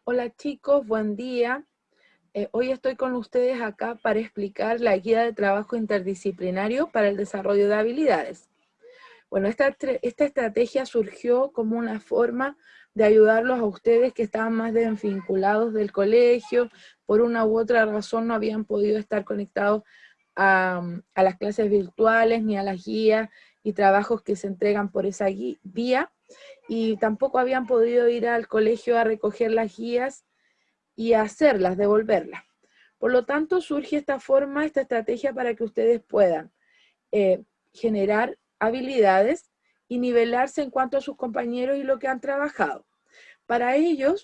Hola chicos, buen día. Hoy estoy con ustedes acá para explicar la guía de trabajo interdisciplinario para el desarrollo de habilidades. Bueno, esta estrategia surgió como una forma de ayudarlos a ustedes que estaban más desvinculados del colegio, por una u otra razón no habían podido estar conectados a las clases virtuales ni a las guías y trabajos que se entregan por esa vía, y tampoco habían podido ir al colegio a recoger las guías y hacerlas, devolverlas. Por lo tanto, surge esta forma, esta estrategia para que ustedes puedan generar habilidades y nivelarse en cuanto a sus compañeros y lo que han trabajado. Para ello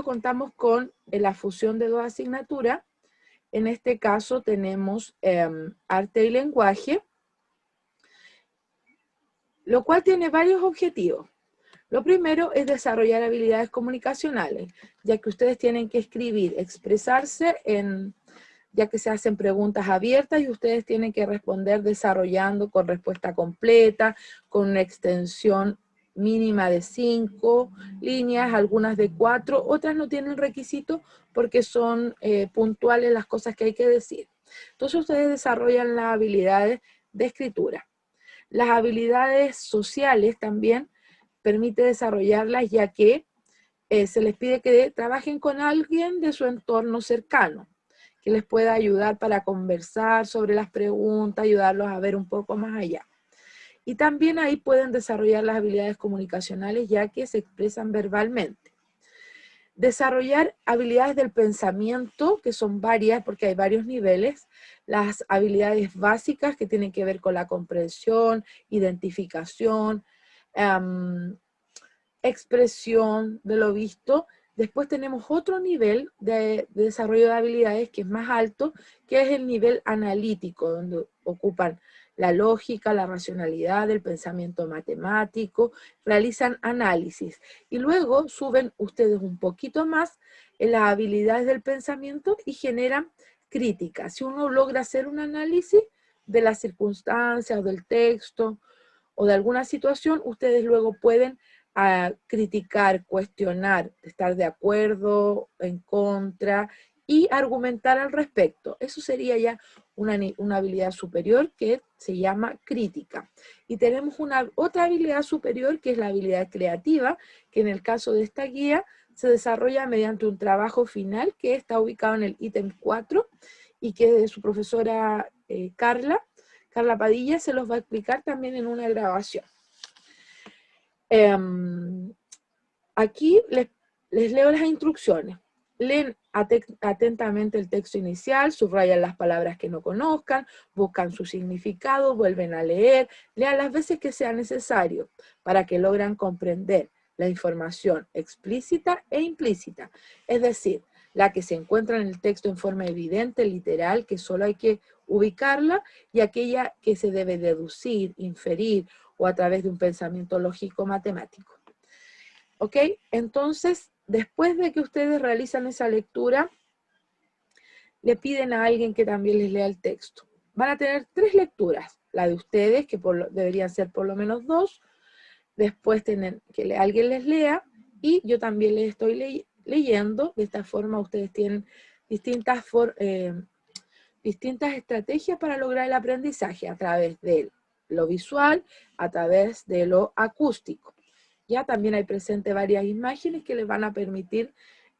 contamos con la fusión de dos asignaturas. En este caso tenemos arte y lenguaje, lo cual tiene varios objetivos. Lo primero es desarrollar habilidades comunicacionales, ya que ustedes tienen que escribir, expresarse, ya que se hacen preguntas abiertas y ustedes tienen que responder desarrollando con respuesta completa, con una extensión mínima de 5 líneas, algunas de 4, otras no tienen requisito porque son puntuales las cosas que hay que decir. Entonces ustedes desarrollan las habilidades de escritura. Las habilidades sociales también permite desarrollarlas, ya que se les pide que trabajen con alguien de su entorno cercano, que les pueda ayudar para conversar sobre las preguntas, ayudarlos a ver un poco más allá. Y también ahí pueden desarrollar las habilidades comunicacionales, ya que se expresan verbalmente. Desarrollar habilidades del pensamiento, que son varias, porque hay varios niveles. Las habilidades básicas, que tienen que ver con la comprensión, identificación, expresión de lo visto. Después tenemos otro nivel de desarrollo de habilidades que es más alto, que es el nivel analítico, donde ocupan la lógica, la racionalidad, el pensamiento matemático, realizan análisis. Y luego suben ustedes un poquito más en las habilidades del pensamiento y generan crítica. Si uno logra hacer un análisis de las circunstancias, del texto o de alguna situación, ustedes luego pueden criticar, cuestionar, estar de acuerdo, en contra y argumentar al respecto. Eso sería ya una habilidad superior que se llama crítica. Y tenemos otra habilidad superior que es la habilidad creativa, que en el caso de esta guía se desarrolla mediante un trabajo final que está ubicado en el ítem 4 y que de su profesora Carla Padilla se los va a explicar también en una grabación. Aquí les leo las instrucciones. Leen atentamente el texto inicial, subrayan las palabras que no conozcan, buscan su significado, vuelven a leer, lean las veces que sea necesario para que logren comprender la información explícita e implícita. Es decir, la que se encuentra en el texto en forma evidente, literal, que solo hay que ubicarla, y aquella que se debe deducir, inferir o a través de un pensamiento lógico matemático. ¿Ok? Entonces, después de que ustedes realizan esa lectura, le piden a alguien que también les lea el texto. Van a tener 3 lecturas, la de ustedes, que deberían ser por lo menos 2, después tienen que alguien les lea, y yo también les estoy leyendo. De esta forma ustedes tienen distintas estrategias para lograr el aprendizaje, a través de lo visual, a través de lo acústico. Ya también hay presente varias imágenes que les van a permitir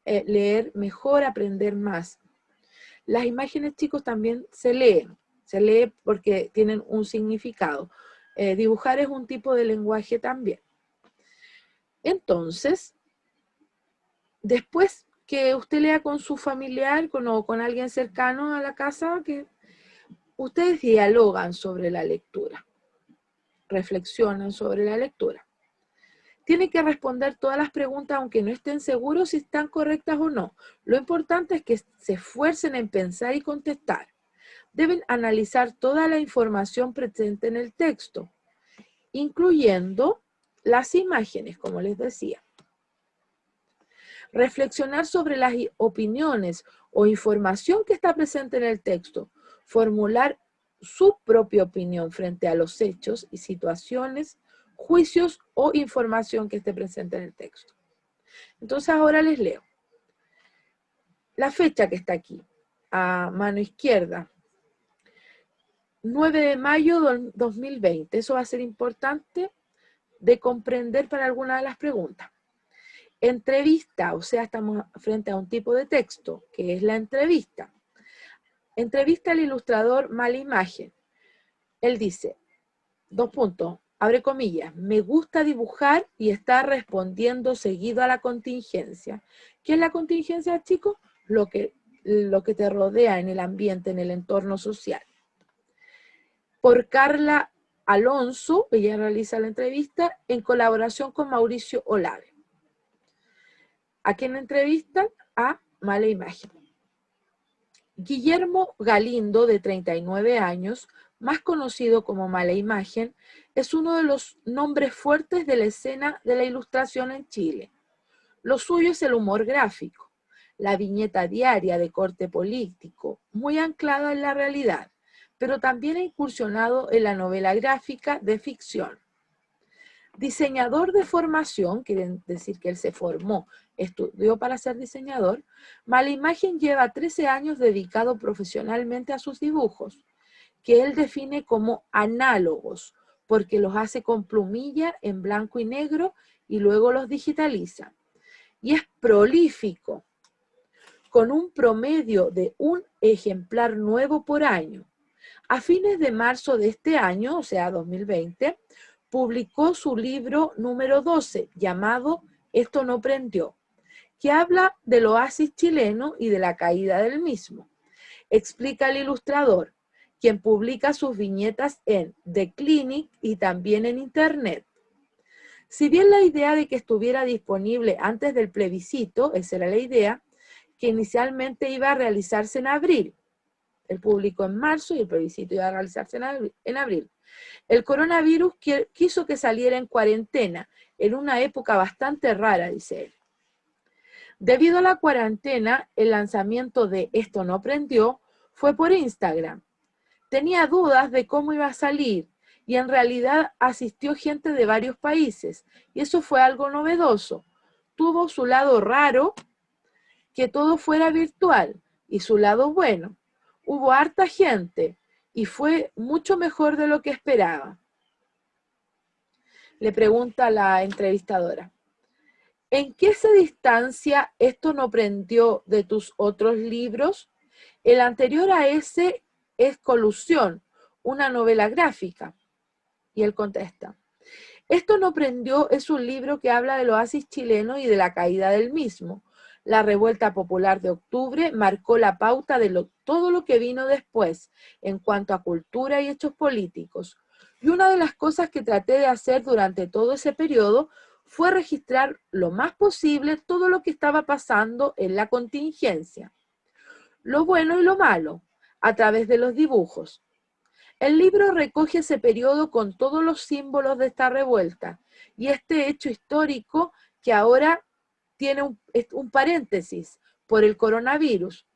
leer mejor, aprender más. Las imágenes, chicos, también se lee porque tienen un significado. Dibujar es un tipo de lenguaje también. Entonces, después que usted lea con su familiar o con alguien cercano a la casa, que ustedes dialogan sobre la lectura, reflexionan sobre la lectura. Tienen que responder todas las preguntas aunque no estén seguros si están correctas o no. Lo importante es que se esfuercen en pensar y contestar. Deben analizar toda la información presente en el texto, incluyendo las imágenes, como les decía. Reflexionar sobre las opiniones o información que está presente en el texto. Formular su propia opinión frente a los hechos y situaciones, juicios o información que esté presente en el texto. Entonces ahora les leo. la fecha que está aquí, a mano izquierda, 9 de mayo del 2020. Eso va a ser importante de comprender para alguna de las preguntas. Entrevista, o sea, estamos frente a un tipo de texto, que es la entrevista. Entrevista al ilustrador Mala Imagen. Él dice, dos puntos, abre comillas, me gusta dibujar y está respondiendo seguido a la contingencia. ¿Qué es la contingencia, chicos? Lo que te rodea en el ambiente, en el entorno social. Por Carla Alonso, ella realiza la entrevista en colaboración con Mauricio Olave. ¿A quién entrevistan? A Mala Imagen. Guillermo Galindo, de 39 años, más conocido como Mala Imagen, es uno de los nombres fuertes de la escena de la ilustración en Chile. Lo suyo es el humor gráfico, la viñeta diaria de corte político, muy anclada en la realidad, pero también ha incursionado en la novela gráfica de ficción. Diseñador de formación, quiere decir que él se formó, estudió para ser diseñador. Mala Imagen lleva 13 años dedicado profesionalmente a sus dibujos, que él define como análogos, porque los hace con plumilla en blanco y negro y luego los digitaliza. Y es prolífico, con un promedio de un ejemplar nuevo por año. A fines de marzo de este año, o sea, 2020, publicó su libro número 12, llamado Esto no prendió, que habla del oasis chileno y de la caída del mismo. Explica el ilustrador, quien publica sus viñetas en The Clinic y también en Internet. Si bien la idea de que estuviera disponible antes del plebiscito, esa era la idea, que inicialmente iba a realizarse en abril. El publicó en marzo y el plebiscito iba a realizarse en abril. El coronavirus quiso que saliera en cuarentena, en una época bastante rara, dice él. Debido a la cuarentena, el lanzamiento de Esto no prendió fue por Instagram. Tenía dudas de cómo iba a salir y en realidad asistió gente de varios países y eso fue algo novedoso. Tuvo su lado raro, que todo fuera virtual, y su lado bueno. Hubo harta gente y fue mucho mejor de lo que esperaba. Le pregunta la entrevistadora, ¿en qué se distancia Esto no prendió de tus otros libros? El anterior a ese es Colusión, una novela gráfica. Y él contesta, Esto no prendió es un libro que habla del oasis chileno y de la caída del mismo. La revuelta popular de octubre marcó la pauta de todo lo que vino después en cuanto a cultura y hechos políticos. Y una de las cosas que traté de hacer durante todo ese periodo fue registrar lo más posible todo lo que estaba pasando en la contingencia, lo bueno y lo malo, a través de los dibujos. El libro recoge ese periodo con todos los símbolos de esta revuelta y este hecho histórico que ahora tiene un paréntesis por el coronavirus.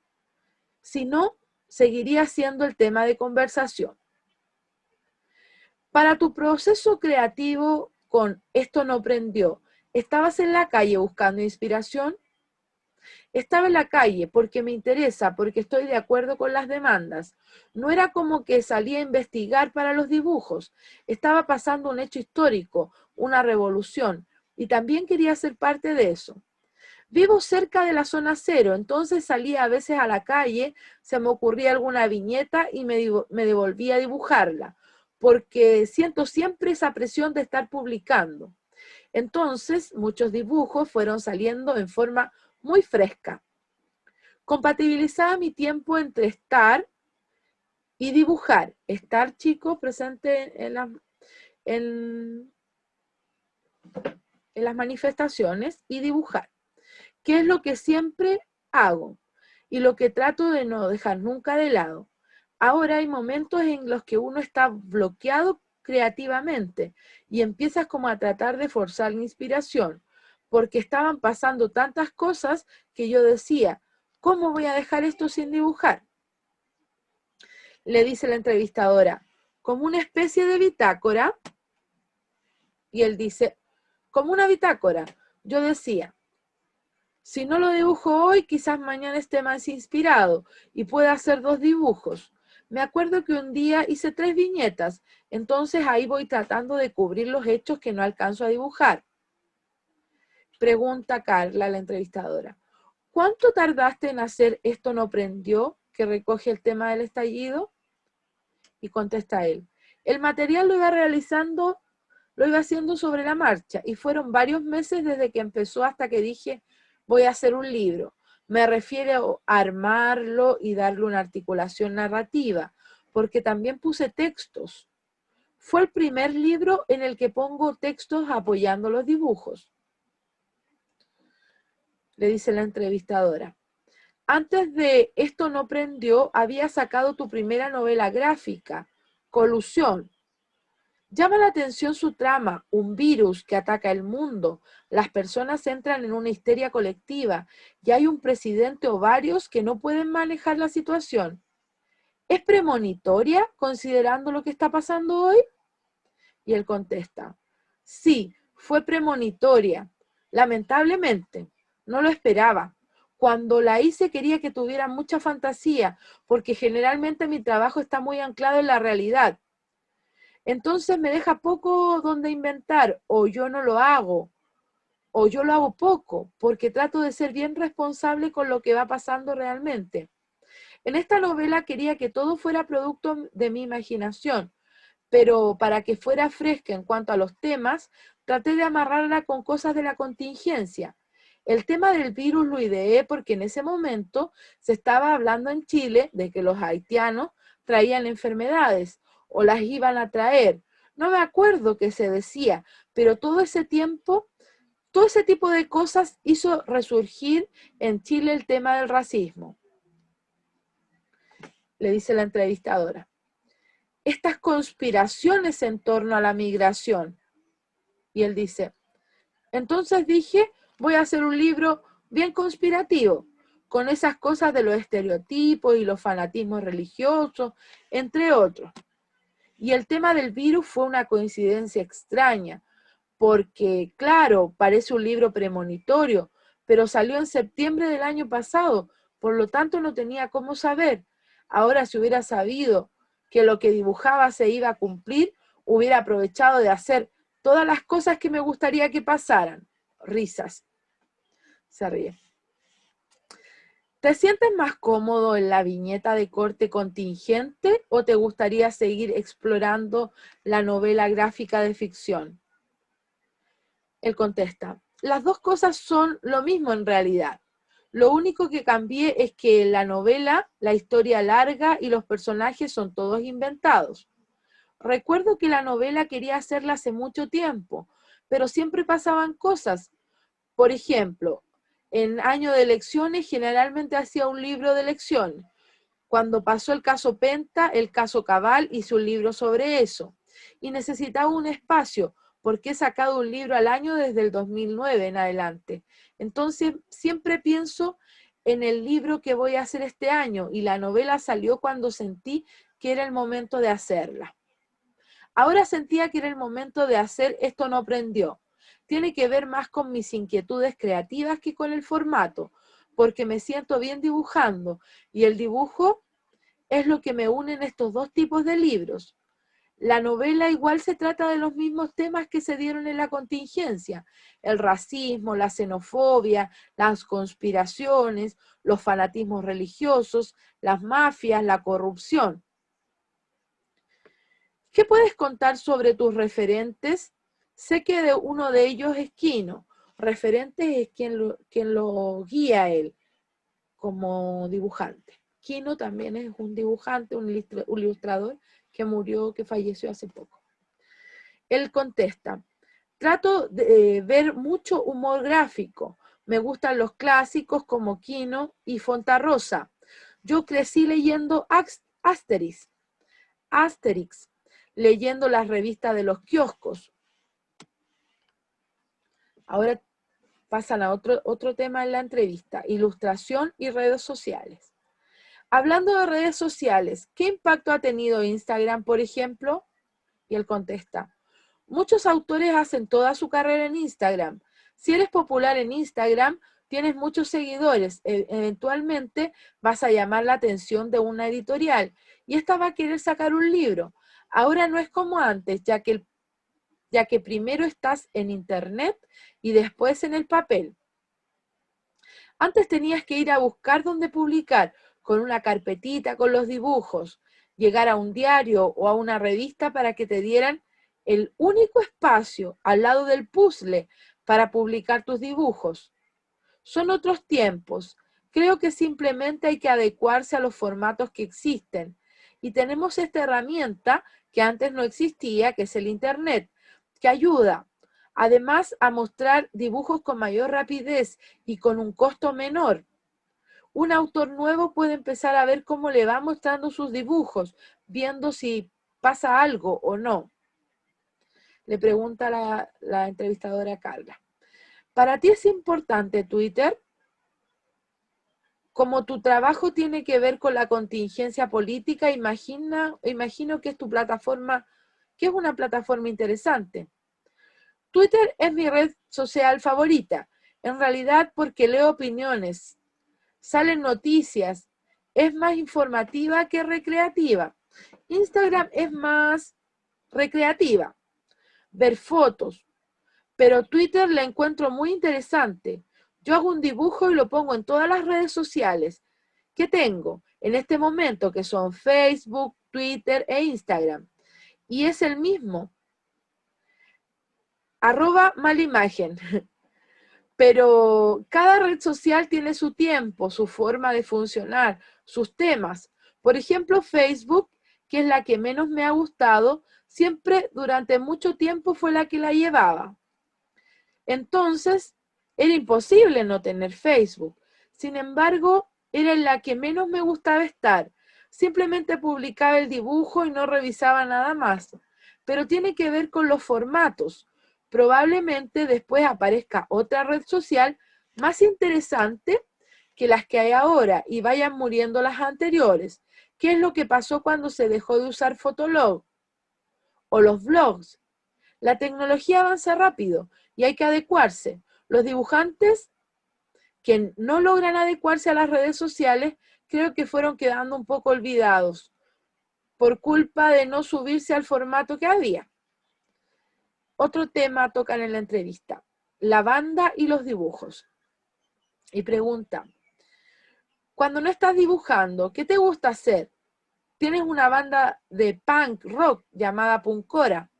Si no, seguiría siendo el tema de conversación. Para tu proceso creativo con Esto no prendió, ¿estabas en la calle buscando inspiración? Estaba en la calle porque me interesa, porque estoy de acuerdo con las demandas. No era como que salía a investigar para los dibujos. Estaba pasando un hecho histórico, una revolución, y también quería ser parte de eso. Vivo cerca de la zona cero, entonces salía a veces a la calle, se me ocurría alguna viñeta y me devolvía a dibujarla, porque siento siempre esa presión de estar publicando. Entonces, muchos dibujos fueron saliendo en forma muy fresca. Compatibilizaba mi tiempo entre estar y dibujar. Estar, chico, presente en las manifestaciones y dibujar, que es lo que siempre hago y lo que trato de no dejar nunca de lado. Ahora hay momentos en los que uno está bloqueado creativamente y empiezas como a tratar de forzar la inspiración, porque estaban pasando tantas cosas que yo decía, ¿cómo voy a dejar esto sin dibujar? Le dice la entrevistadora, como una especie de bitácora, y él dice, como una bitácora. Yo decía, Si no lo dibujo hoy, quizás mañana esté más inspirado y pueda hacer 2 dibujos. Me acuerdo que un día hice 3 viñetas, entonces ahí voy tratando de cubrir los hechos que no alcanzo a dibujar. Pregunta Carla, la entrevistadora. ¿Cuánto tardaste en hacer Esto no prendió, que recoge el tema del estallido? Y contesta él. El material lo iba haciendo sobre la marcha y fueron varios meses desde que empezó hasta que dije, voy a hacer un libro. Me refiero a armarlo y darle una articulación narrativa, porque también puse textos. Fue el primer libro en el que pongo textos apoyando los dibujos. Le dice la entrevistadora. Antes de Esto no prendió, había sacado tu primera novela gráfica, Colusión. Llama la atención su trama, un virus que ataca el mundo. Las personas entran en una histeria colectiva y hay un presidente o varios que no pueden manejar la situación. ¿Es premonitoria considerando lo que está pasando hoy? Y él contesta, sí, fue premonitoria. Lamentablemente, no lo esperaba. Cuando la hice quería que tuviera mucha fantasía, porque generalmente mi trabajo está muy anclado en la realidad. Entonces me deja poco donde inventar, o yo no lo hago, o yo lo hago poco, porque trato de ser bien responsable con lo que va pasando realmente. En esta novela quería que todo fuera producto de mi imaginación, pero para que fuera fresca en cuanto a los temas, traté de amarrarla con cosas de la contingencia. El tema del virus lo ideé porque en ese momento se estaba hablando en Chile de que los haitianos traían enfermedades o las iban a traer. No me acuerdo qué se decía, pero todo ese tiempo, todo ese tipo de cosas hizo resurgir en Chile el tema del racismo, le dice la entrevistadora. Estas conspiraciones en torno a la migración. Y él dice, entonces dije, voy a hacer un libro bien conspirativo, con esas cosas de los estereotipos y los fanatismos religiosos, entre otros. Y el tema del virus fue una coincidencia extraña, porque, claro, parece un libro premonitorio, pero salió en septiembre del año pasado, por lo tanto no tenía cómo saber. Ahora, si hubiera sabido que lo que dibujaba se iba a cumplir, hubiera aprovechado de hacer todas las cosas que me gustaría que pasaran. Risas. Se ríe. ¿Te sientes más cómodo en la viñeta de corte contingente o te gustaría seguir explorando la novela gráfica de ficción? Él contesta, las dos cosas son lo mismo en realidad. Lo único que cambié es que en la novela la historia larga y los personajes son todos inventados. Recuerdo que la novela quería hacerla hace mucho tiempo, pero siempre pasaban cosas. Por ejemplo, en año de elecciones generalmente hacía un libro de elecciones. Cuando pasó el caso Penta, el caso Cabal, hice un libro sobre eso. Y necesitaba un espacio, porque he sacado un libro al año desde el 2009 en adelante. Entonces, siempre pienso en el libro que voy a hacer este año, y la novela salió cuando sentí que era el momento de hacerla. Ahora sentía que era el momento de hacer Esto no prendió. Tiene que ver más con mis inquietudes creativas que con el formato, porque me siento bien dibujando, y el dibujo es lo que me une en estos dos tipos de libros. La novela igual se trata de los mismos temas que se dieron en la contingencia: el racismo, la xenofobia, las conspiraciones, los fanatismos religiosos, las mafias, la corrupción. ¿Qué puedes contar sobre tus referentes? Sé que uno de ellos es Quino. Referentes es quien lo guía a él como dibujante. Quino también es un dibujante, un ilustrador que murió, que falleció hace poco. Él contesta, trato de ver mucho humor gráfico. Me gustan los clásicos como Quino y Fontarrosa. Yo crecí leyendo Asterix, leyendo las revistas de los kioscos. Ahora pasan a otro tema en la entrevista, ilustración y redes sociales. Hablando de redes sociales, ¿qué impacto ha tenido Instagram, por ejemplo? Y él contesta, muchos autores hacen toda su carrera en Instagram. Si eres popular en Instagram, tienes muchos seguidores, eventualmente vas a llamar la atención de una editorial y esta va a querer sacar un libro. Ahora no es como antes, ya que primero estás en internet y después en el papel. Antes tenías que ir a buscar dónde publicar, con una carpetita con los dibujos, llegar a un diario o a una revista para que te dieran el único espacio al lado del puzzle para publicar tus dibujos. Son otros tiempos. Creo que simplemente hay que adecuarse a los formatos que existen. Y tenemos esta herramienta que antes no existía, que es el Internet, que ayuda, además, a mostrar dibujos con mayor rapidez y con un costo menor. Un autor nuevo puede empezar a ver cómo le va mostrando sus dibujos, viendo si pasa algo o no. Le pregunta la entrevistadora Carla. ¿Para ti es importante Twitter? Como tu trabajo tiene que ver con la contingencia política, imagino que es tu plataforma, que es una plataforma interesante. Twitter es mi red social favorita, en realidad porque leo opiniones, salen noticias, es más informativa que recreativa. Instagram es más recreativa, ver fotos, pero Twitter la encuentro muy interesante. Yo hago un dibujo y lo pongo en todas las redes sociales que tengo en este momento, que son Facebook, Twitter e Instagram. Y es el mismo, @malimagen. Pero cada red social tiene su tiempo, su forma de funcionar, sus temas. Por ejemplo, Facebook, que es la que menos me ha gustado, siempre durante mucho tiempo fue la que la llevaba. Entonces, era imposible no tener Facebook. Sin embargo, era en la que menos me gustaba estar. Simplemente publicaba el dibujo y no revisaba nada más. Pero tiene que ver con los formatos. Probablemente después aparezca otra red social más interesante que las que hay ahora y vayan muriendo las anteriores. ¿Qué es lo que pasó cuando se dejó de usar Fotolog o los blogs? La tecnología avanza rápido y hay que adecuarse. Los dibujantes que no logran adecuarse a las redes sociales creo que fueron quedando un poco olvidados por culpa de no subirse al formato que había. Otro tema tocan en la entrevista, la banda y los dibujos. Y pregunta, cuando no estás dibujando, ¿qué te gusta hacer? ¿Tienes una banda de punk rock llamada Punkora?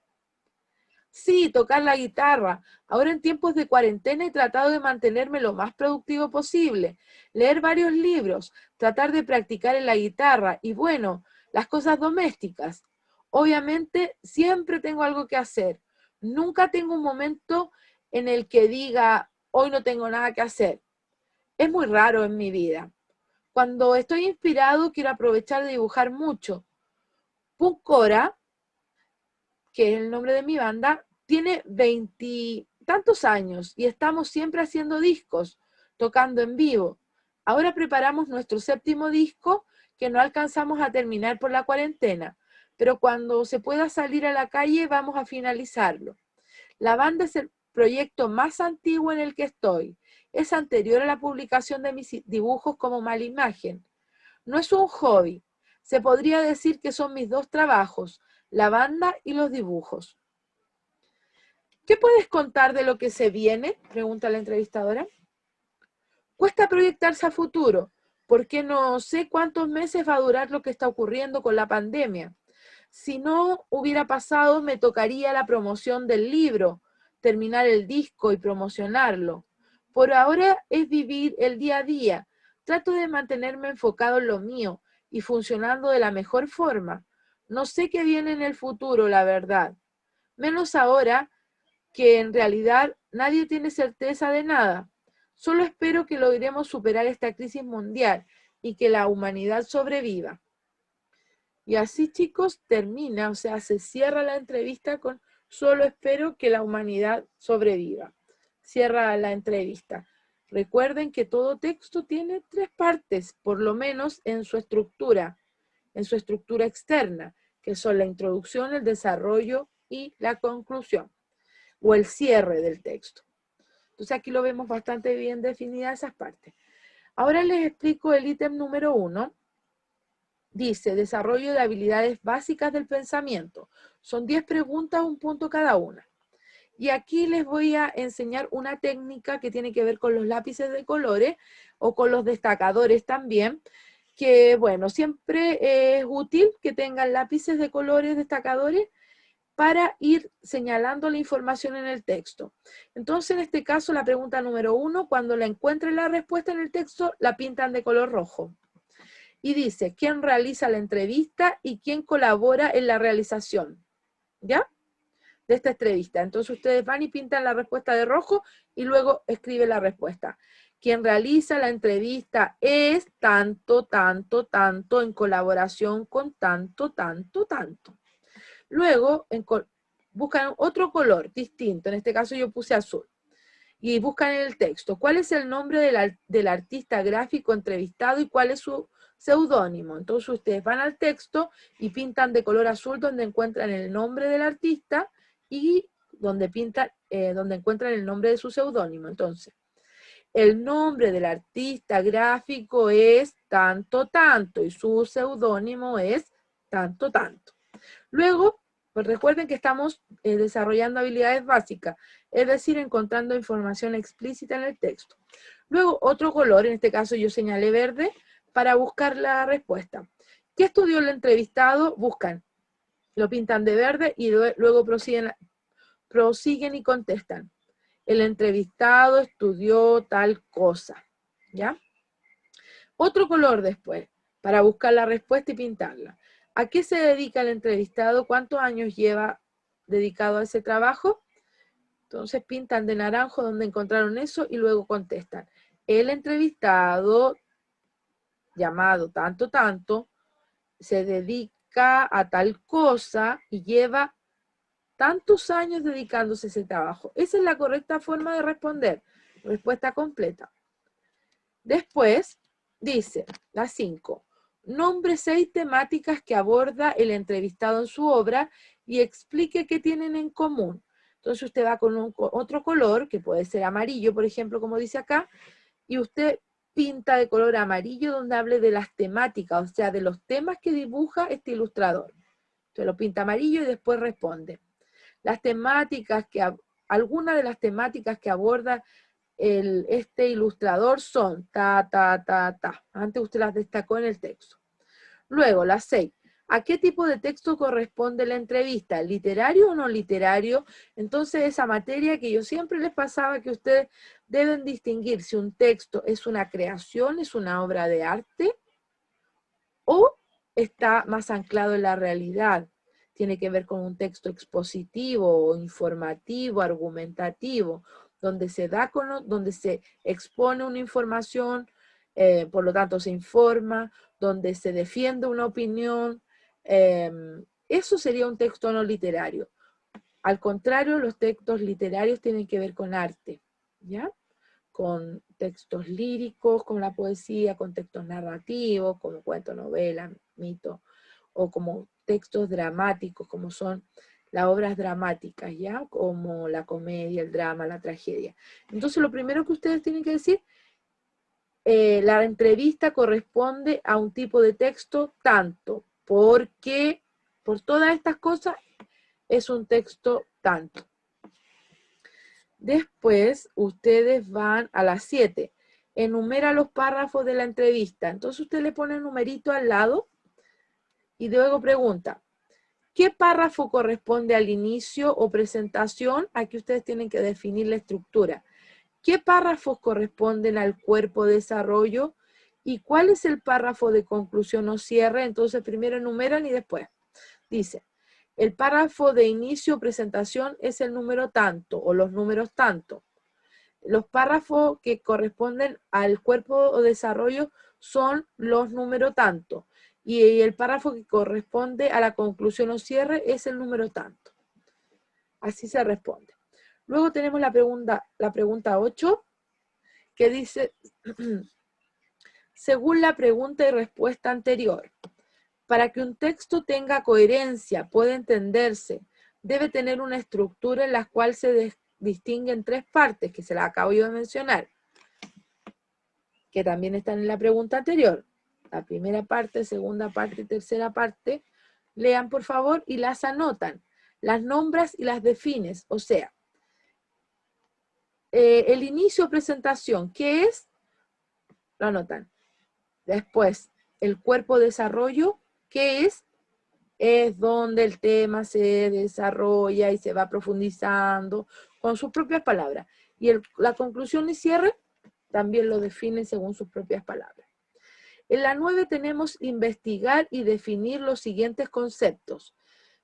Sí, tocar la guitarra. Ahora en tiempos de cuarentena he tratado de mantenerme lo más productivo posible, leer varios libros, tratar de practicar en la guitarra y bueno, las cosas domésticas. Obviamente siempre tengo algo que hacer. Nunca tengo un momento en el que diga, hoy no tengo nada que hacer. Es muy raro en mi vida. Cuando estoy inspirado quiero aprovechar de dibujar mucho. Punkora, que es el nombre de mi banda, tiene 20 tantos años y estamos siempre haciendo discos, tocando en vivo. Ahora preparamos nuestro 7º disco que no alcanzamos a terminar por la cuarentena, pero cuando se pueda salir a la calle vamos a finalizarlo. La banda es el proyecto más antiguo en el que estoy. Es anterior a la publicación de mis dibujos como Malimagen. No es un hobby. Se podría decir que son mis dos trabajos, la banda y los dibujos. ¿Qué puedes contar de lo que se viene? Pregunta la entrevistadora. Cuesta proyectarse a futuro, porque no sé cuántos meses va a durar lo que está ocurriendo con la pandemia. Si no hubiera pasado, me tocaría la promoción del libro, terminar el disco y promocionarlo. Por ahora es vivir el día a día. Trato de mantenerme enfocado en lo mío y funcionando de la mejor forma. No sé qué viene en el futuro, la verdad. Menos ahora que en realidad nadie tiene certeza de nada. Solo espero que logremos superar esta crisis mundial y que la humanidad sobreviva. Y así, chicos, termina, o sea, se cierra la entrevista con solo espero que la humanidad sobreviva. Cierra la entrevista. Recuerden que todo texto tiene 3 partes, por lo menos en su estructura externa, que son la introducción, el desarrollo y la conclusión, o el cierre del texto. Entonces aquí lo vemos bastante bien definidas esas partes. Ahora les explico el ítem número 1. Dice, desarrollo de habilidades básicas del pensamiento. Son 10 preguntas, un punto cada una. Y aquí les voy a enseñar una técnica que tiene que ver con los lápices de colores o con los destacadores también, que bueno, siempre es útil que tengan lápices de colores destacadores para ir señalando la información en el texto. Entonces, en este caso, la pregunta número 1, cuando la encuentren la respuesta en el texto, la pintan de color rojo. Y dice, ¿quién realiza la entrevista y quién colabora en la realización? ¿Ya? De esta entrevista. Entonces ustedes van y pintan la respuesta de rojo y luego escribe la respuesta. Quien realiza la entrevista es tanto, tanto, tanto, en colaboración con tanto, tanto, tanto. Luego buscan otro color distinto, en este caso yo puse azul, y buscan en el texto, ¿cuál es el nombre del artista gráfico entrevistado y cuál es su seudónimo? Entonces ustedes van al texto y pintan de color azul donde encuentran el nombre del artista y donde encuentran el nombre de su seudónimo. Entonces, el nombre del artista gráfico es tanto, tanto, y su seudónimo es tanto, tanto. Luego, pues recuerden que estamos desarrollando habilidades básicas, es decir, encontrando información explícita en el texto. Luego, otro color, en este caso yo señalé verde, para buscar la respuesta. ¿Qué estudió el entrevistado? Buscan, lo pintan de verde y luego prosiguen y contestan. El entrevistado estudió tal cosa, ¿ya? Otro color después, para buscar la respuesta y pintarla. ¿A qué se dedica el entrevistado? ¿Cuántos años lleva dedicado a ese trabajo? Entonces pintan de naranjo donde encontraron eso y luego contestan. El entrevistado, llamado tanto, tanto, se dedica a tal cosa y lleva tantos años dedicándose a ese trabajo. Esa es la correcta forma de responder. Respuesta completa. Después, dice, la 5. Nombre 6 temáticas que aborda el entrevistado en su obra y explique qué tienen en común. Entonces usted va con otro color, que puede ser amarillo, por ejemplo, como dice acá, y usted pinta de color amarillo donde hable de las temáticas, o sea, de los temas que dibuja este ilustrador. Usted lo pinta amarillo y después responde. Las temáticas algunas de las temáticas que aborda este ilustrador son ta, ta, ta, ta. Antes usted las destacó en el texto. Luego, la 6. ¿A qué tipo de texto corresponde la entrevista? ¿Literario o no literario? Entonces, esa materia que yo siempre les pasaba que ustedes deben distinguir si un texto es una creación, es una obra de arte, o está más anclado en la realidad. Tiene que ver con un texto expositivo o informativo, argumentativo, donde se expone una información, por lo tanto se informa, donde se defiende una opinión. Eso sería un texto no literario. Al contrario, los textos literarios tienen que ver con arte, ¿ya? Con textos líricos, como la poesía, con textos narrativos, como cuento, novela, mito, o como textos dramáticos, como son las obras dramáticas, ¿ya? Como la comedia, el drama, la tragedia. Entonces, lo primero que ustedes tienen que decir, la entrevista corresponde a un tipo de texto tanto, porque por todas estas cosas es un texto tanto. Después, ustedes van a las 7. Enumera los párrafos de la entrevista. Entonces, usted le pone el numerito al lado y luego pregunta, ¿qué párrafo corresponde al inicio o presentación? Aquí ustedes tienen que definir la estructura. ¿Qué párrafos corresponden al cuerpo de desarrollo? ¿Y cuál es el párrafo de conclusión o cierre? Entonces, primero enumeran y después dice, el párrafo de inicio o presentación es el número tanto o los números tanto. Los párrafos que corresponden al cuerpo o desarrollo son los números tanto. Y el párrafo que corresponde a la conclusión o cierre es el número tanto. Así se responde. Luego tenemos la pregunta 8, que dice, según la pregunta y respuesta anterior, para que un texto tenga coherencia, pueda entenderse, debe tener una estructura en la cual se distingue en tres partes, que se las acabo yo de mencionar, que también están en la pregunta anterior. La primera parte, segunda parte y tercera parte, lean por favor y las anotan. Las nombras y las defines. O sea, el inicio presentación, ¿qué es? Lo anotan. Después, el cuerpo desarrollo, ¿qué es? Es donde el tema se desarrolla y se va profundizando con sus propias palabras. Y la conclusión y cierre también lo definen según sus propias palabras. En la 9 tenemos investigar y definir los siguientes conceptos.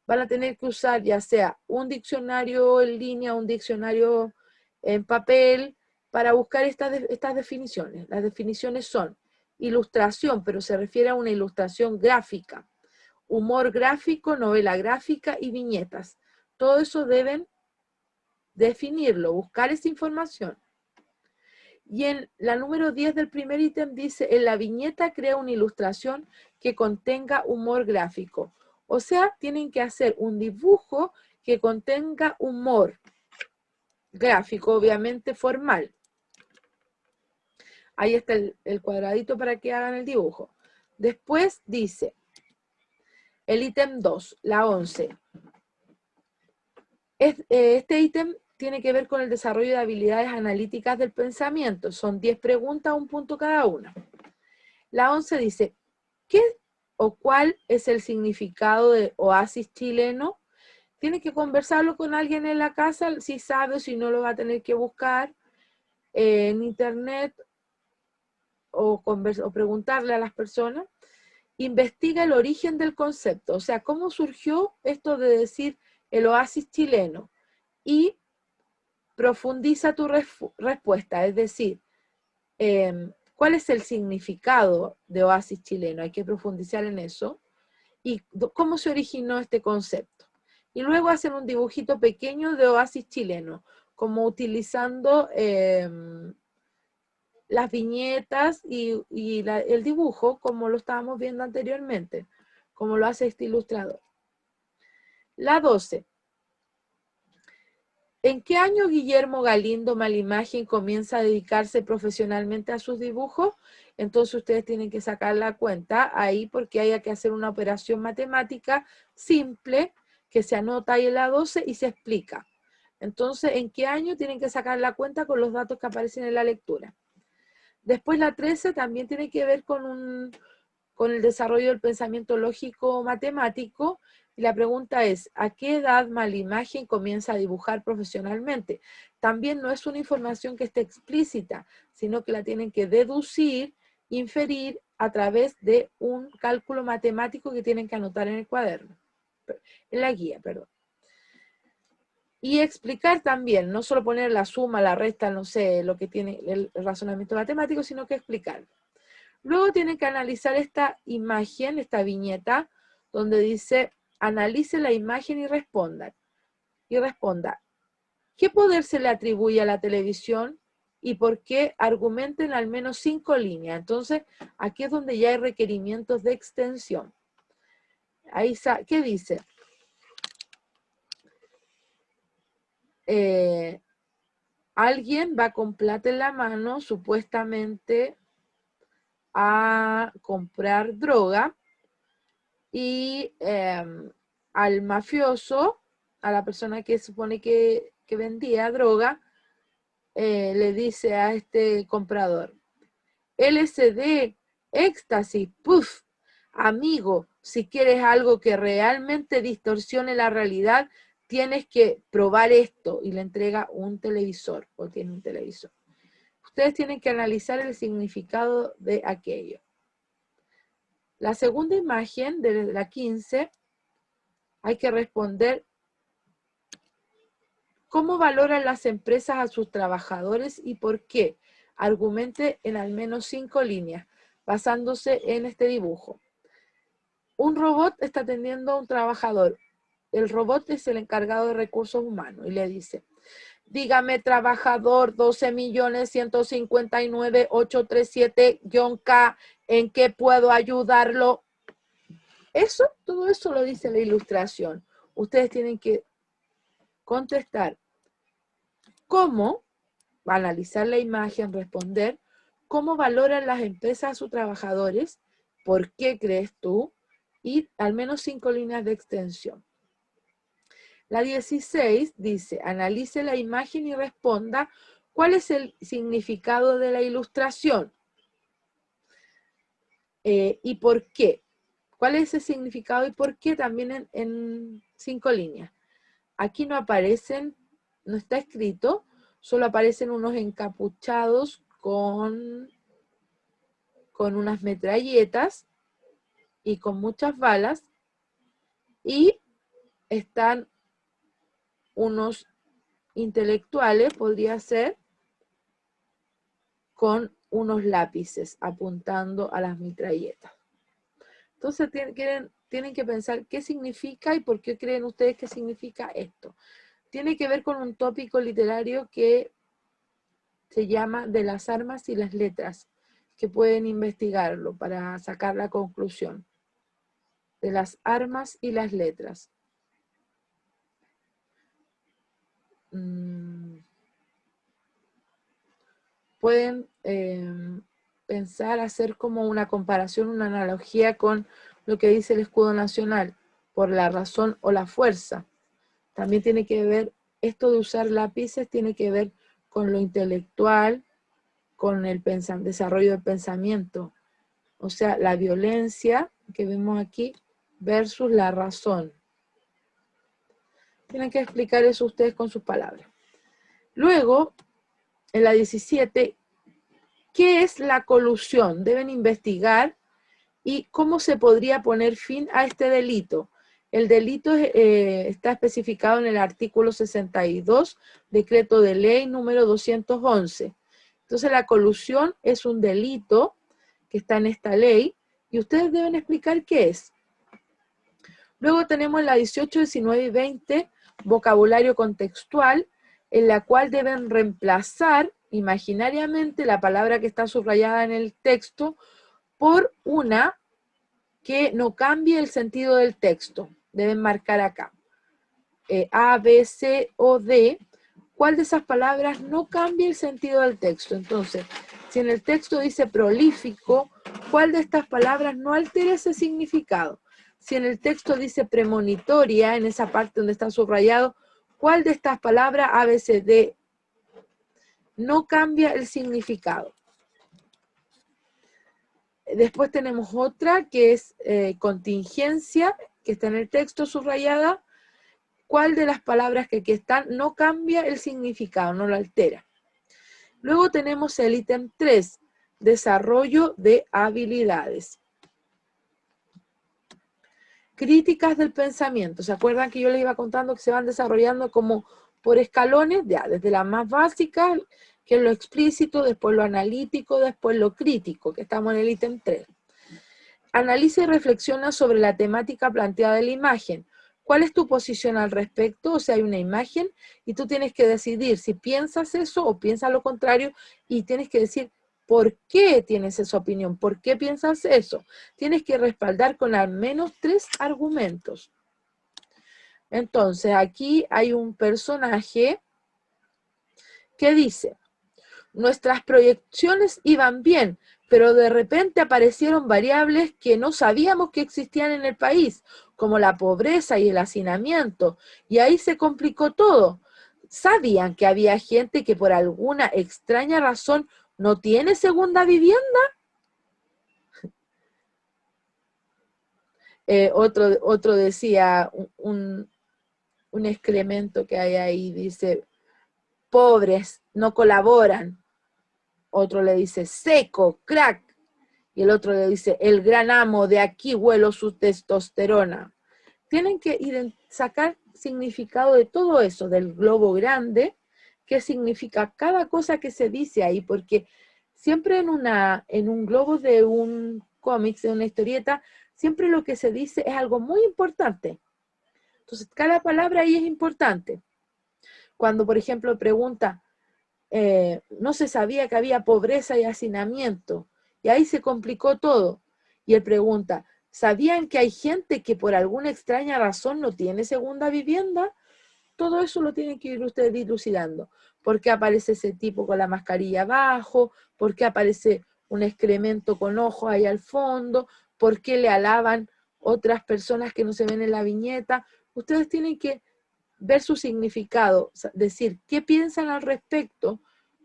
Van a tener que usar ya sea un diccionario en línea, un diccionario en papel, para buscar estas definiciones. Las definiciones son ilustración, pero se refiere a una ilustración gráfica, humor gráfico, novela gráfica y viñetas. Todo eso deben definirlo, buscar esa información. Y en la número 10 del primer ítem dice, en la viñeta crea una ilustración que contenga humor gráfico. O sea, tienen que hacer un dibujo que contenga humor gráfico, obviamente formal. Ahí está el cuadradito para que hagan el dibujo. Después dice, el ítem 2, la 11. Este ítem tiene que ver con el desarrollo de habilidades analíticas del pensamiento. Son 10 preguntas, un punto cada una. La 11 dice, ¿qué o cuál es el significado de oasis chileno? Tiene que conversarlo con alguien en la casa, si sabe o si no lo va a tener que buscar en internet o preguntarle a las personas. Investiga el origen del concepto, o sea, cómo surgió esto de decir el oasis chileno, y profundiza tu respuesta, es decir, ¿cuál es el significado de oasis chileno? Hay que profundizar en eso. Y cómo se originó este concepto. Y luego hacen un dibujito pequeño de oasis chileno, como utilizando las viñetas y el dibujo, como lo estábamos viendo anteriormente, como lo hace este ilustrador. La 12. ¿En qué año Guillermo Galindo Malimagen comienza a dedicarse profesionalmente a sus dibujos? Entonces ustedes tienen que sacar la cuenta ahí porque hay que hacer una operación matemática simple que se anota ahí en la 12 y se explica. Entonces, ¿en qué año tienen que sacar la cuenta con los datos que aparecen en la lectura? Después la 13 también tiene que ver con el desarrollo del pensamiento lógico matemático. Y la pregunta es, ¿a qué edad Malimagen comienza a dibujar profesionalmente? También no es una información que esté explícita, sino que la tienen que deducir, inferir a través de un cálculo matemático que tienen que anotar en el cuaderno, en la guía, perdón. Y explicar también, no solo poner la suma, la resta, no sé, lo que tiene el razonamiento matemático, sino que explicar. Luego tienen que analizar esta imagen, esta viñeta, donde dice, analice la imagen y responda. ¿Qué poder se le atribuye a la televisión y por qué? Argumenten al menos 5 líneas. Entonces, aquí es donde ya hay requerimientos de extensión. Ahí, ¿qué dice? Alguien va con plata en la mano, supuestamente a comprar droga, y al mafioso, a la persona que supone que vendía droga, le dice a este comprador, LSD, éxtasis, puff, amigo, si quieres algo que realmente distorsione la realidad, tienes que probar esto, y le entrega un televisor, o tiene un televisor. Ustedes tienen que analizar el significado de aquello. La segunda imagen, de la 15, hay que responder cómo valoran las empresas a sus trabajadores y por qué. Argumente en al menos 5 líneas, basándose en este dibujo. Un robot está atendiendo a un trabajador. El robot es el encargado de recursos humanos y le dice, dígame trabajador 12.159.837-K, ¿en qué puedo ayudarlo? Todo eso lo dice la ilustración. Ustedes tienen que contestar ¿Cómo? Analizar la imagen, responder. ¿Cómo valoran las empresas a sus trabajadores? ¿Por qué crees tú? Y al menos 5 líneas de extensión. La 16 dice, analice la imagen y responda cuál es el significado de la ilustración y por qué. ¿Cuál es ese significado y por qué? También en 5 líneas. Aquí no aparecen, no está escrito, solo aparecen unos encapuchados con unas metralletas y con muchas balas, y están unos intelectuales, podría ser, con unos lápices apuntando a las metralletas. Entonces tienen que pensar qué significa y por qué creen ustedes que significa esto. Tiene que ver con un tópico literario que se llama De las armas y las letras, que pueden investigarlo para sacar la conclusión. De las armas y las letras. Pueden pensar, hacer como una comparación, una analogía con lo que dice el escudo nacional, por la razón o la fuerza. También tiene que ver, esto de usar lápices tiene que ver con lo intelectual, con el desarrollo del pensamiento. O sea, la violencia que vemos aquí versus la razón. Tienen que explicar eso ustedes con sus palabras. Luego, en la 17, ¿qué es la colusión? Deben investigar y cómo se podría poner fin a este delito. El delito está especificado en el artículo 62, decreto de ley número 211. Entonces la colusión es un delito que está en esta ley y ustedes deben explicar qué es. Luego tenemos la 18, 19 y 20, vocabulario contextual, en la cual deben reemplazar imaginariamente la palabra que está subrayada en el texto por una que no cambie el sentido del texto. Deben marcar acá. A, B, C o D. ¿Cuál de esas palabras no cambia el sentido del texto? Entonces, si en el texto dice prolífico, ¿cuál de estas palabras no altera ese significado? Si en el texto dice premonitoria, en esa parte donde está subrayado, ¿cuál de estas palabras A, B, C, D no cambia el significado? Después tenemos otra que es contingencia, que está en el texto subrayada. ¿Cuál de las palabras que aquí están no cambia el significado, no lo altera? Luego tenemos el ítem 3, desarrollo de habilidades. Críticas del pensamiento. ¿Se acuerdan que yo les iba contando que se van desarrollando como por escalones? Ya, desde la más básica, que es lo explícito, después lo analítico, después lo crítico, que estamos en el ítem 3. Analiza y reflexiona sobre la temática planteada en la imagen. ¿Cuál es tu posición al respecto? O sea, hay una imagen y tú tienes que decidir si piensas eso o piensas lo contrario y tienes que decir por qué tienes esa opinión, por qué piensas eso. Tienes que respaldar con al menos 3 argumentos. Entonces, aquí hay un personaje que dice, nuestras proyecciones iban bien, pero de repente aparecieron variables que no sabíamos que existían en el país, como la pobreza y el hacinamiento, y ahí se complicó todo. ¿Sabían que había gente que por alguna extraña razón no tiene segunda vivienda? Otro decía, un excremento que hay ahí, dice, pobres, no colaboran. Otro le dice, seco, crack. Y el otro le dice, el gran amo, de aquí huelo su testosterona. Tienen que sacar significado de todo eso, del globo grande, qué significa cada cosa que se dice ahí, porque siempre en un globo de un cómic, de una historieta, siempre lo que se dice es algo muy importante. Entonces, cada palabra ahí es importante. Cuando, por ejemplo, pregunta, no se sabía que había pobreza y hacinamiento, y ahí se complicó todo. Y él pregunta, ¿sabían que hay gente que por alguna extraña razón no tiene segunda vivienda? Todo eso lo tienen que ir ustedes dilucidando. ¿Por qué aparece ese tipo con la mascarilla abajo? ¿Por qué aparece un excremento con ojos ahí al fondo? ¿Por qué le alaban otras personas que no se ven en la viñeta? Ustedes tienen que ver su significado, decir qué piensan al respecto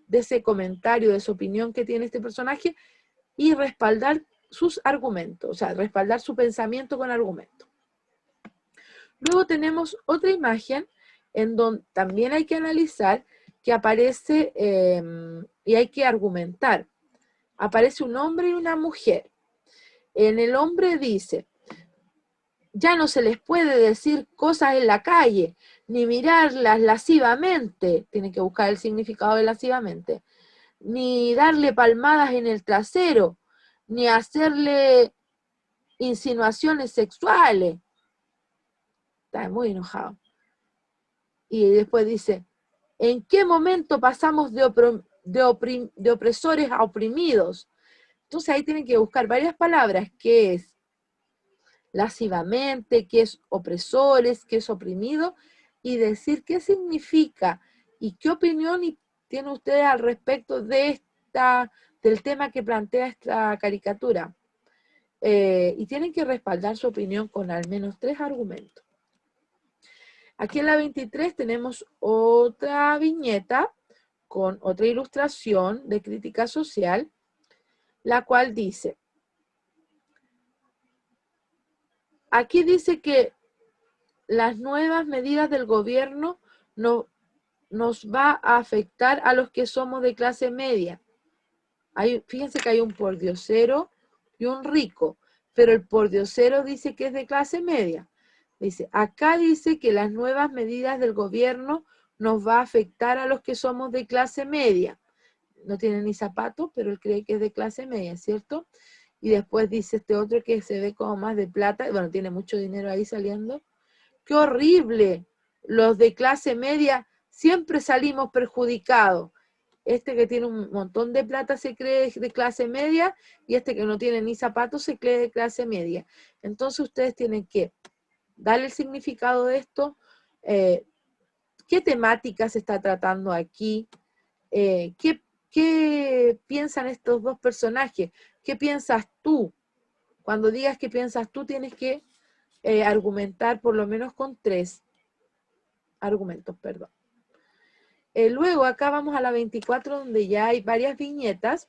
de ese comentario, de esa opinión que tiene este personaje y respaldar sus argumentos, o sea, respaldar su pensamiento con argumentos. Luego tenemos otra imagen en donde también hay que analizar que aparece y hay que argumentar. Aparece un hombre y una mujer. En el hombre dice, ya no se les puede decir cosas en la calle, ni mirarlas lascivamente, tienen que buscar el significado de lascivamente, ni darle palmadas en el trasero, ni hacerle insinuaciones sexuales. Está muy enojado. Y después dice, ¿en qué momento pasamos de opresores a oprimidos? Entonces ahí tienen que buscar varias palabras, que es lascivamente, que es opresores, que es oprimido, y decir qué significa y qué opinión tiene usted al respecto de del tema que plantea esta caricatura. Y tienen que respaldar su opinión con al menos 3 argumentos. Aquí en la 23 tenemos otra viñeta con otra ilustración de crítica social, la cual dice, aquí dice que las nuevas medidas del gobierno nos va a afectar a los que somos de clase media. Fíjense que hay un pordiosero y un rico, pero el pordiosero dice que es de clase media. Dice, acá dice que las nuevas medidas del gobierno nos va a afectar a los que somos de clase media. No tiene ni zapatos, pero él cree que es de clase media, ¿cierto? Y después dice este otro que se ve como más de plata, bueno, tiene mucho dinero ahí saliendo. ¡Qué horrible! Los de clase media siempre salimos perjudicados. Este que tiene un montón de plata se cree de clase media y este que no tiene ni zapatos se cree de clase media. Entonces ustedes tienen que darle el significado de esto, qué temática se está tratando aquí, qué piensan estos dos personajes, qué piensas tú. Cuando digas qué piensas tú tienes que argumentar por lo menos con 3 argumentos, perdón. Luego acá vamos a la 24 donde ya hay varias viñetas.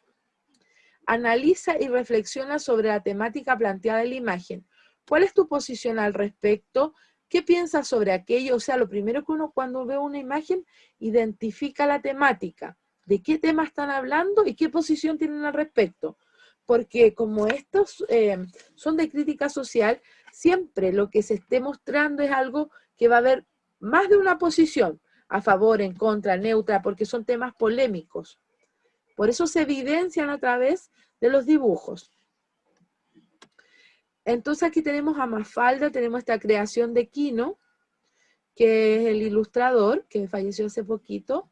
Analiza y reflexiona sobre la temática planteada en la imagen. ¿Cuál es tu posición al respecto? ¿Qué piensas sobre aquello? O sea, lo primero que uno cuando ve una imagen identifica la temática. ¿De qué tema están hablando y qué posición tienen al respecto? Porque como estos son de crítica social, siempre lo que se esté mostrando es algo que va a haber más de una posición, a favor, en contra, neutra, porque son temas polémicos. Por eso se evidencian a través de los dibujos. Entonces aquí tenemos a Mafalda, tenemos esta creación de Quino, que es el ilustrador, que falleció hace poquito.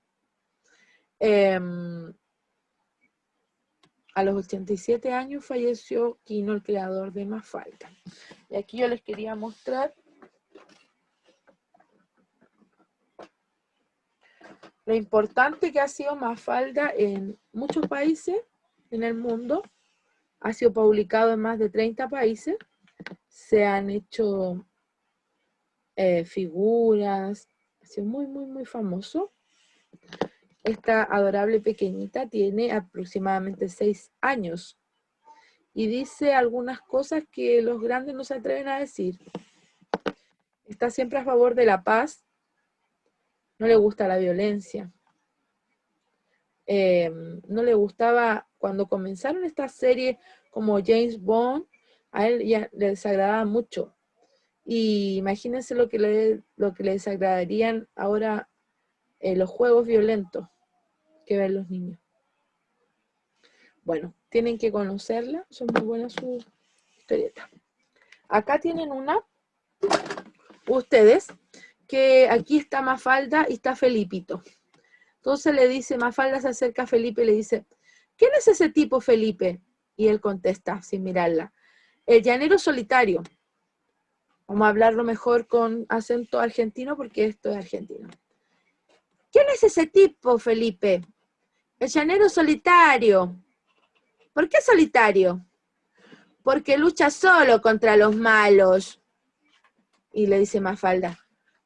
A los 87 años falleció Quino, el creador de Mafalda. Y aquí yo les quería mostrar lo importante que ha sido Mafalda en muchos países en el mundo. Ha sido publicado en más de 30 países. Se han hecho figuras. Ha sido muy, muy, muy famoso. Esta adorable pequeñita tiene aproximadamente 6 años. Y dice algunas cosas que los grandes no se atreven a decir. Está siempre a favor de la paz. No le gusta la violencia. No le gustaba, cuando comenzaron esta serie como James Bond, a él ya le desagradaba mucho. Y imagínense lo que le desagradarían ahora los juegos violentos que ven los niños. Bueno, tienen que conocerla, son muy buenas sus historietas. Acá tienen una, ustedes, que aquí está Mafalda y está Felipito. Entonces le dice, Mafalda se acerca a Felipe y le dice, ¿quién es ese tipo, Felipe? Y él contesta, sin mirarla, el llanero solitario. Vamos a hablarlo mejor con acento argentino porque esto es argentino. ¿Quién es ese tipo, Felipe? El llanero solitario. ¿Por qué solitario? Porque lucha solo contra los malos. Y le dice Mafalda,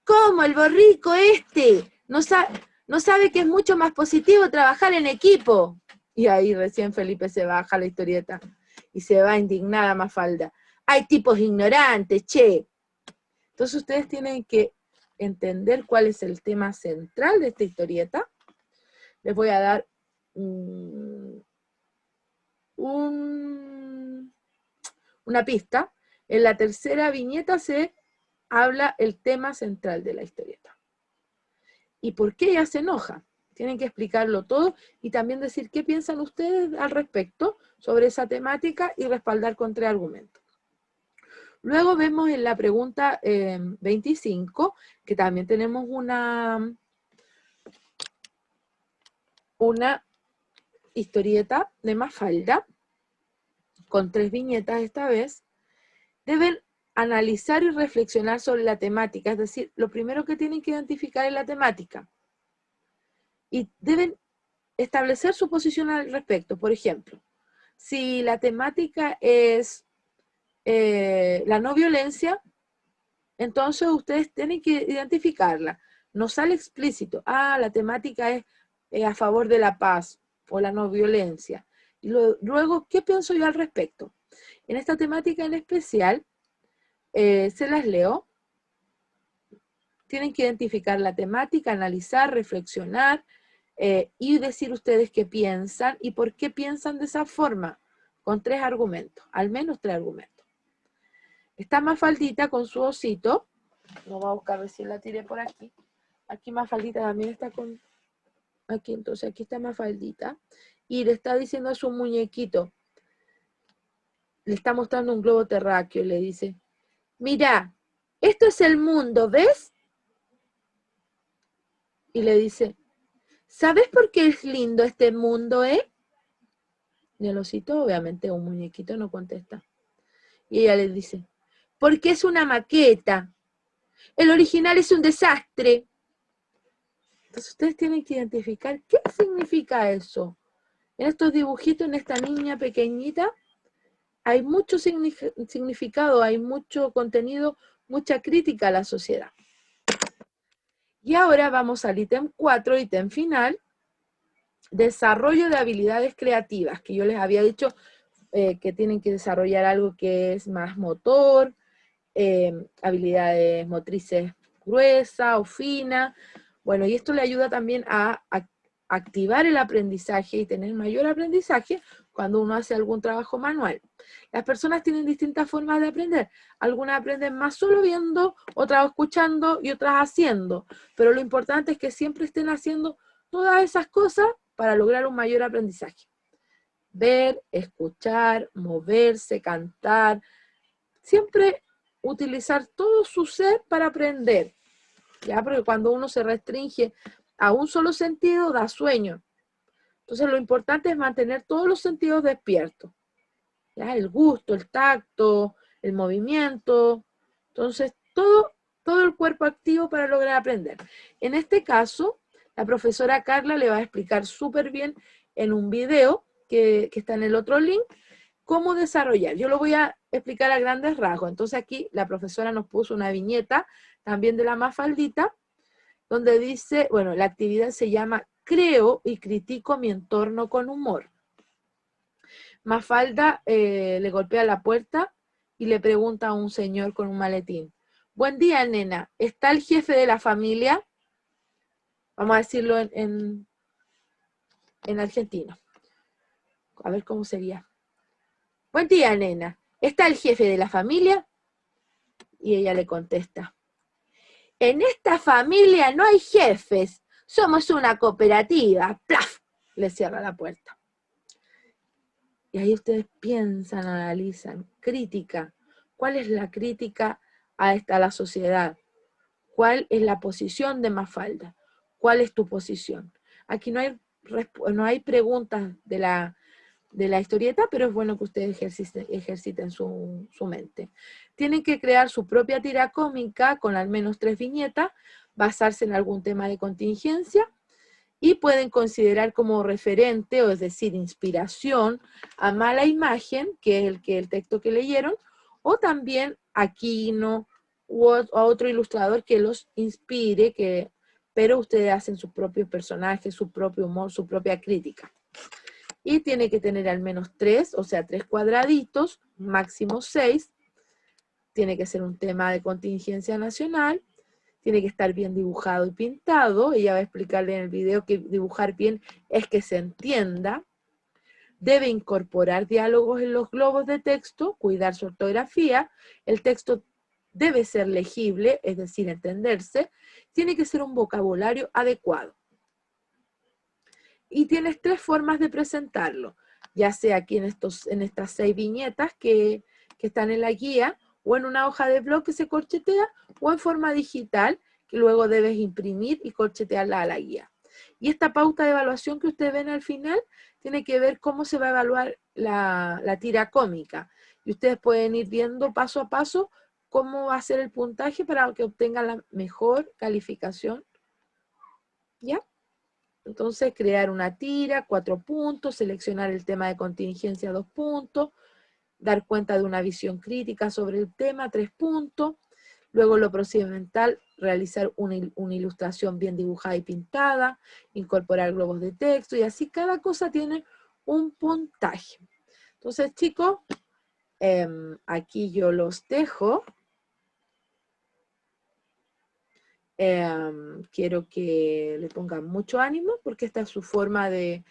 ¿cómo el borrico este? No sabe que es mucho más positivo trabajar en equipo. Y ahí recién Felipe se baja la historieta y se va indignada Mafalda. Hay tipos ignorantes, che. Entonces ustedes tienen que entender cuál es el tema central de esta historieta. Les voy a dar una pista. En la tercera viñeta se habla el tema central de la historieta. ¿Y por qué ella se enoja? Tienen que explicarlo todo y también decir qué piensan ustedes al respecto sobre esa temática y respaldar con 3 argumentos. Luego vemos en la pregunta 25 que también tenemos una historieta de Mafalda con 3 viñetas esta vez. Deben analizar y reflexionar sobre la temática, es decir, lo primero que tienen que identificar es la temática. Y deben establecer su posición al respecto. Por ejemplo, si la temática es la no violencia, entonces ustedes tienen que identificarla. No sale explícito, la temática es a favor de la paz o la no violencia. Y luego, ¿qué pienso yo al respecto? En esta temática en especial, se las leo. Tienen que identificar la temática, analizar, reflexionar y decir ustedes qué piensan y por qué piensan de esa forma, con 3 argumentos, al menos 3 argumentos. Está Mafaldita con su osito, no voy a buscar ver si la tiré por aquí. Aquí Mafaldita también está con, aquí, entonces aquí está Mafaldita, y le está diciendo a su muñequito, le está mostrando un globo terráqueo, y le dice, mira, esto es el mundo, ¿ves? Y le dice, ¿sabes por qué es lindo este mundo, Y el osito, obviamente, un muñequito no contesta. Y ella le dice, porque es una maqueta. El original es un desastre. Entonces ustedes tienen que identificar qué significa eso. En estos dibujitos, en esta niña pequeñita, hay mucho significado, hay mucho contenido, mucha crítica a la sociedad. Y ahora vamos al ítem 4, ítem final, desarrollo de habilidades creativas, que yo les había dicho que tienen que desarrollar algo que es más motor, habilidades motrices gruesas o finas. Bueno, y esto le ayuda también a activar el aprendizaje y tener mayor aprendizaje cuando uno hace algún trabajo manual. Las personas tienen distintas formas de aprender. Algunas aprenden más solo viendo, otras escuchando y otras haciendo. Pero lo importante es que siempre estén haciendo todas esas cosas para lograr un mayor aprendizaje. Ver, escuchar, moverse, cantar. Siempre utilizar todo su ser para aprender. ¿Ya? Porque cuando uno se restringe a un solo sentido, da sueño. Entonces lo importante es mantener todos los sentidos despiertos. ¿Ya? El gusto, el tacto, el movimiento. Entonces todo el cuerpo activo para lograr aprender. En este caso, la profesora Carla le va a explicar súper bien en un video que está en el otro link, cómo desarrollar. Yo lo voy a explicar a grandes rasgos. Entonces aquí la profesora nos puso una viñeta también de la Mafaldita, donde dice, bueno, la actividad se llama Creo y critico mi entorno con humor. Mafalda le golpea la puerta y le pregunta a un señor con un maletín. Buen día, nena. ¿Está el jefe de la familia? Vamos a decirlo en argentino. A ver cómo sería. Buen día, nena. ¿Está el jefe de la familia? Y ella le contesta. En esta familia no hay jefes. Somos una cooperativa. ¡Plaf! Le cierra la puerta. Y ahí ustedes piensan, analizan, crítica. ¿Cuál es la crítica a la sociedad? ¿Cuál es la posición de Mafalda? ¿Cuál es tu posición? Aquí no hay preguntas de la historieta, pero es bueno que ustedes ejerciten su mente. Tienen que crear su propia tira cómica con al menos 3 viñetas, basarse en algún tema de contingencia Y pueden considerar como referente, o es decir, inspiración, a Mala Imagen, que es el texto que leyeron, o también a Aquino o a otro ilustrador que los inspire, pero ustedes hacen sus propios personajes, su propio humor, su propia crítica. Y tiene que tener al menos 3, o sea, 3 cuadraditos, máximo 6. Tiene que ser un tema de contingencia nacional. Tiene que estar bien dibujado y pintado. Ella va a explicarle en el video que dibujar bien es que se entienda. Debe incorporar diálogos en los globos de texto, cuidar su ortografía. El texto debe ser legible, es decir, entenderse. Tiene que ser un vocabulario adecuado. Y tienes 3 formas de presentarlo, ya sea aquí en estas 6 viñetas que están en la guía, o en una hoja de blog que se corchetea, o en forma digital, que luego debes imprimir y corchetearla a la guía. Y esta pauta de evaluación que ustedes ven al final, tiene que ver cómo se va a evaluar la tira cómica. Y ustedes pueden ir viendo paso a paso cómo va a ser el puntaje para que obtengan la mejor calificación. ¿Ya? Entonces, crear una tira, 4 puntos, seleccionar el tema de contingencia, 2 puntos, dar cuenta de una visión crítica sobre el tema, 3 puntos. Luego lo procedimental, realizar una ilustración bien dibujada y pintada, incorporar globos de texto, y así cada cosa tiene un puntaje. Entonces, chicos, aquí yo los dejo. Quiero que le pongan mucho ánimo porque esta es su forma de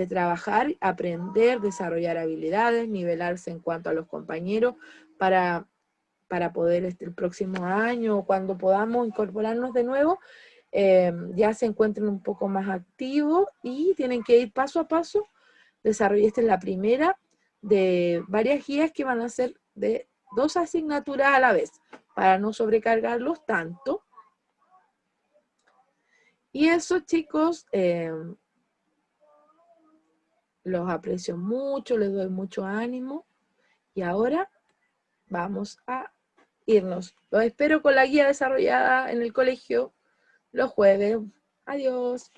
trabajar, aprender, desarrollar habilidades, nivelarse en cuanto a los compañeros para poder el próximo año o cuando podamos incorporarnos de nuevo, ya se encuentren un poco más activos y tienen que ir paso a paso. Esta es la primera de varias guías que van a ser de 2 asignaturas a la vez para no sobrecargarlos tanto. Y eso, chicos, los aprecio mucho, les doy mucho ánimo. Y ahora vamos a irnos. Los espero con la guía desarrollada en el colegio los jueves. Adiós.